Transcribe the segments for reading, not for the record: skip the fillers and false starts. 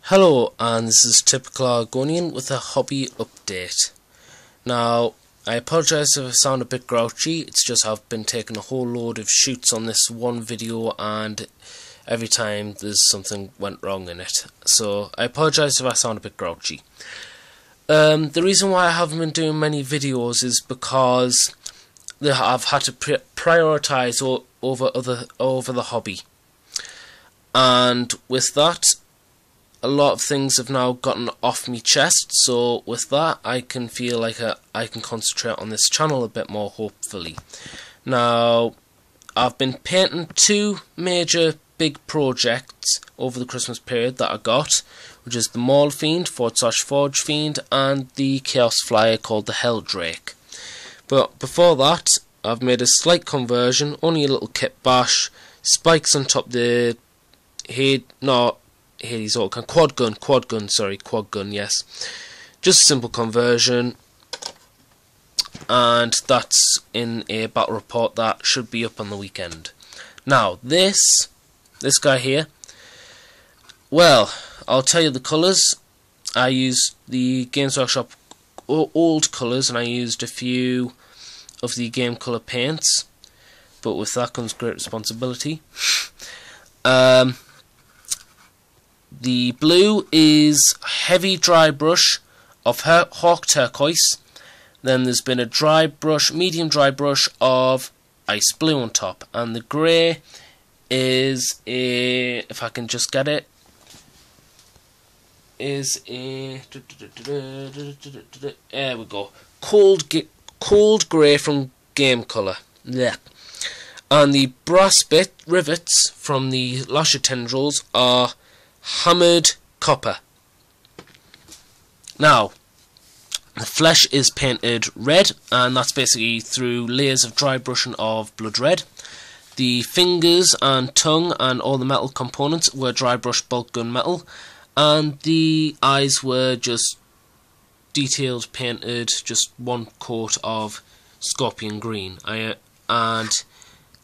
Hello, and this is Typical Argonian with a hobby update. Now, I apologise if I sound a bit grouchy. It's just I've been taking a whole load of shoots on this one video, and every time there's something went wrong in it. So I apologise if I sound a bit grouchy. The reason why I haven't been doing many videos is because I've had to prioritise over the hobby, and with that, a lot of things have now gotten off me chest, so with that I can feel like I can concentrate on this channel a bit more, hopefully. Now, I've been painting two major big projects over the Christmas period that I got, which is the Maulerfiend /Forgefeind and the Chaos Flyer called the Helldrake. But before that, I've made a slight conversion, only a little kit bash, spikes on top the quad gun, yes. Just a simple conversion, and that's in a battle report that should be up on the weekend. Now, this guy here, well, I'll tell you the colours. I used the Games Workshop old colours, and I used a few of the game colour paints, but with that comes great responsibility. The blue is heavy dry brush of Hawk Turquoise. Then there's been a medium dry brush of ice blue on top. And the grey is if I can just get it, there we go, cold grey from Game Colour. Yeah. And the brass rivets from the lasher tendrils are hammered copper. Now, the flesh is painted red, and that's basically through layers of dry brushing of blood red. The fingers and tongue and all the metal components were dry brushed bulk gun metal, and the eyes were just detailed painted, just one coat of scorpion green, and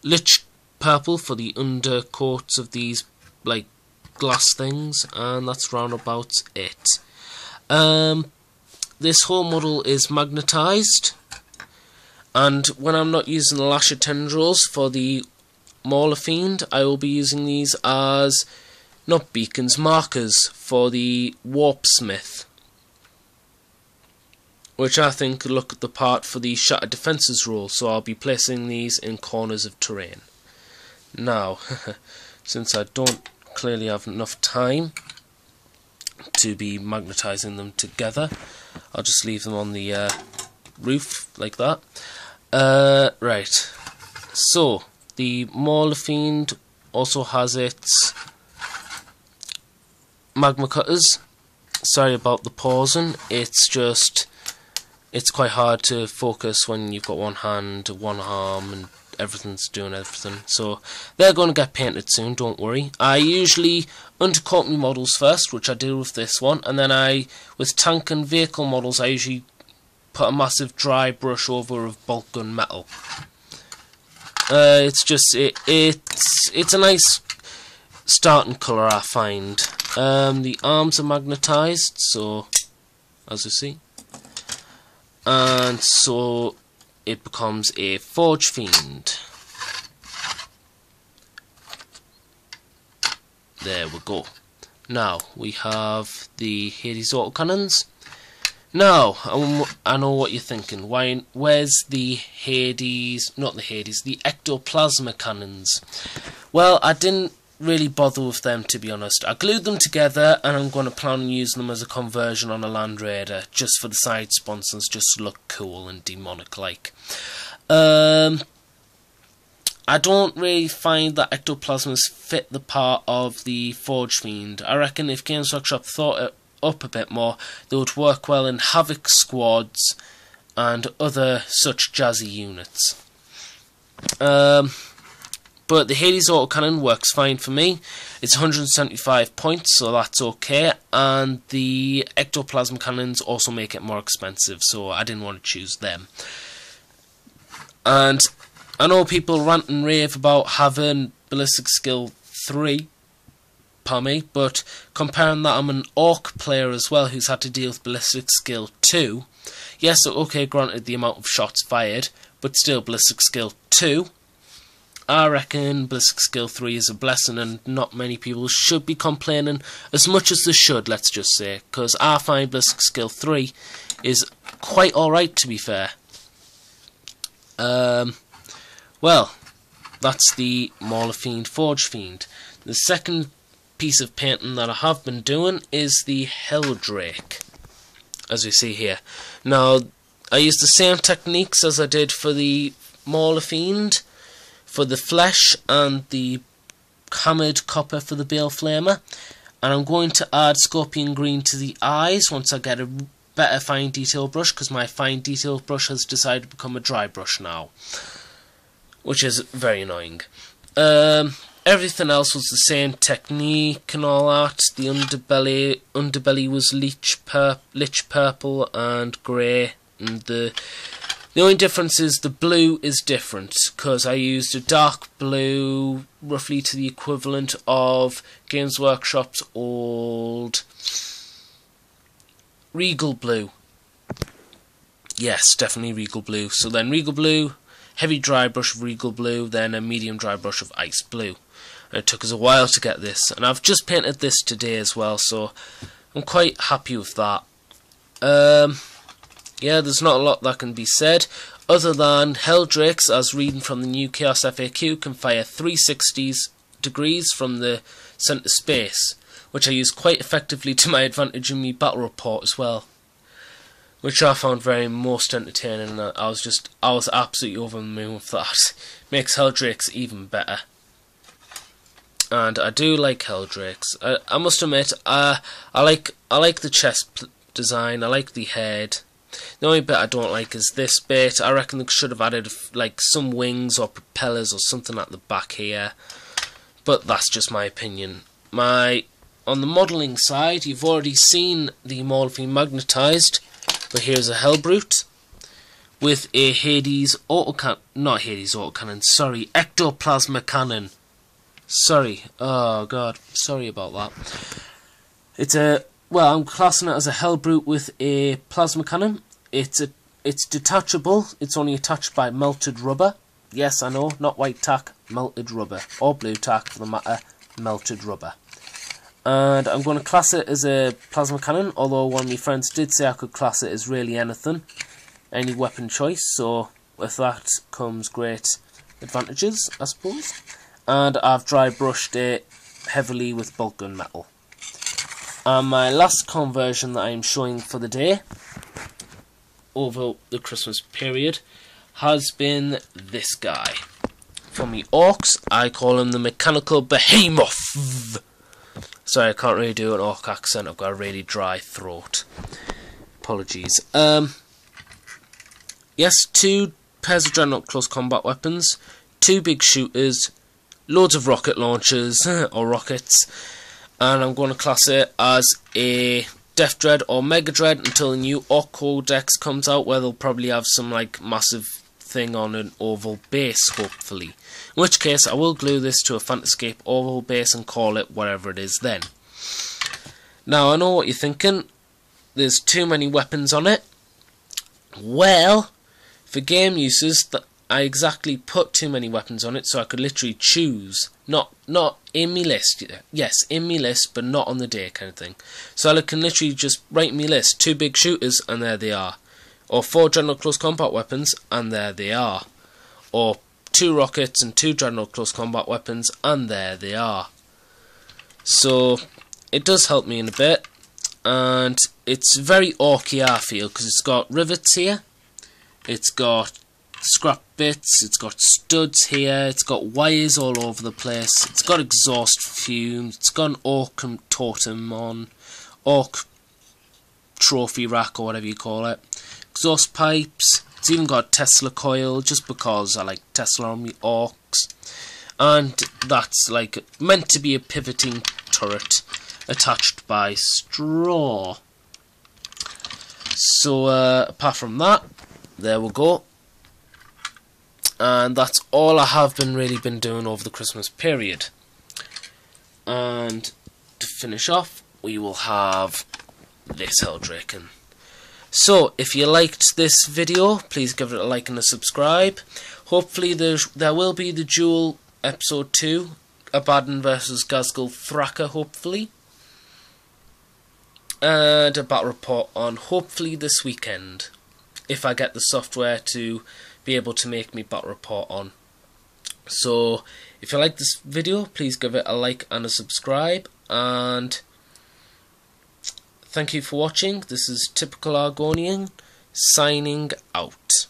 lich purple for the undercoats of these like glass things, and that's round about it. This whole model is magnetised, and when I'm not using the lasher tendrils for the Maulerfiend, I will be using these as not beacons, markers for the Warpsmith, which I think look the part for the Shattered Defences rule, so I'll be placing these in corners of terrain. Now, since I don't clearly have enough time to be magnetising them together, I'll just leave them on the roof like that. Right, so the Maulerfiend also has its magma cutters. Sorry about the pausing, it's quite hard to focus when you've got one hand, one arm, and everything's doing everything. So they're going to get painted soon, don't worry. I usually undercoat my models first, which I do with this one, and then with tank and vehicle models, I usually put a massive dry brush over of bulk gun metal. It's a nice starting colour, I find. The arms are magnetised, so as you see, and so it becomes a Forgefeind. There we go. Now we have the Hades autocannons. Now I know what you're thinking. Where's the the ectoplasma cannons? Well, I didn't really bother with them, to be honest. I glued them together, and I'm going to plan on using them as a conversion on a Land Raider, just for the side sponsons, just to look cool and demonic like. I don't really find that ectoplasmas fit the part of the Forgefeind. I reckon if Games Workshop thought it up a bit more, they would work well in Havoc squads and other such jazzy units. But the Hades autocannon works fine for me. It's 175 points, so that's okay. And the ectoplasm cannons also make it more expensive, so I didn't want to choose them. And I know people rant and rave about having ballistic skill 3 overpower me, but comparing that I'm an Orc player as well who's had to deal with ballistic skill 2. Yes, okay, granted the amount of shots fired, but still ballistic skill 2. I reckon ballistic skill 3 is a blessing, and not many people should be complaining as much as they should, let's just say, because I find ballistic skill 3 is quite alright, to be fair. Well, that's the Maulerfiend Forgefeind. The second piece of painting that I have been doing is the Helldrake, as we see here. Now, I used the same techniques as I did for the Maulerfiend, for the flesh, and the hammered copper for the bale flamer. And I'm going to add scorpion green to the eyes once I get a better fine detail brush, because my fine detail brush has decided to become a dry brush now, which is very annoying. Everything else was the same technique and all that. The underbelly was lich purple and grey, and the only difference is the blue is different, because I used a dark blue, roughly to the equivalent of Games Workshop's old Regal blue. Yes, definitely Regal blue. So then Regal blue, heavy dry brush of Regal blue, then a medium dry brush of ice blue. And it took us a while to get this, and I've just painted this today as well, so I'm quite happy with that. Yeah, there's not a lot that can be said, other than Helldrakes, as reading from the new Chaos FAQ, can fire 360 degrees from the centre space, which I use quite effectively to my advantage in my battle report as well, which I found very most entertaining, and I was absolutely over the moon with that. Makes Helldrakes even better. And I do like Helldrakes. I must admit, I like the chest design. I like the head. The only bit I don't like is this bit. I reckon they should have added like some wings or propellers or something at the back here. But that's just my opinion. On the modelling side, you've already seen the Maulerfiend magnetised, but here's a Hellbrute with a ectoplasma cannon. Sorry, oh god, sorry about that. I'm classing it as a Hellbrute with a plasma cannon. It's detachable. It's only attached by melted rubber. Yes, I know, not white tack, melted rubber, or blue tack for the matter, melted rubber. And I'm going to class it as a plasma cannon, although one of my friends did say I could class it as really anything, any weapon choice, so with that comes great advantages, I suppose. And I've dry brushed it heavily with bulk gunmetal. And my last conversion that I am showing for the day, over the Christmas period, has been this guy. For me orcs, I call him the Mechanical Behemoth. Sorry, I can't really do an orc accent, I've got a really dry throat. Apologies. Yes, 2 pairs of Dreadnought close combat weapons, 2 big shooters, loads of rocket launchers, or rockets, and I'm going to class it as a Death Dread or Mega Dread until the new Orc Codex comes out, where they'll probably have some like massive thing on an oval base, hopefully. In which case, I will glue this to a Fantascape oval base and call it whatever it is then. Now, I know what you're thinking. There's too many weapons on it. Well, for game uses, I exactly put too many weapons on it, so I could literally choose. Not in my list. Yes, in my list, but not on the day kind of thing. So I can literally just write in my list 2 big shooters, and there they are. Or 4 Dreadnought close combat weapons, and there they are. Or 2 rockets and 2 Dreadnought close combat weapons, and there they are. So it does help me in a bit, and it's very orky, I feel, because it's got rivets here, it's got scrap bits, it's got studs here, it's got wires all over the place, it's got exhaust fumes, it's got an orc totem on, orc trophy rack or whatever you call it, exhaust pipes, it's even got Tesla coil, just because I like Tesla on me orcs, and that's like meant to be a pivoting turret attached by straw. So apart from that, there we go. And that's all I have really been doing over the Christmas period. And to finish off, we will have this Helldrake in. So, if you liked this video, please give it a like and a subscribe. Hopefully there will be the duel episode 2, Abaddon vs Ghazghkull Thraka, hopefully. And a battle report on hopefully this weekend, if I get the software to be able to make me battle report on. So, if you like this video, please give it a like and a subscribe, and thank you for watching. This is Typical Argonian, signing out.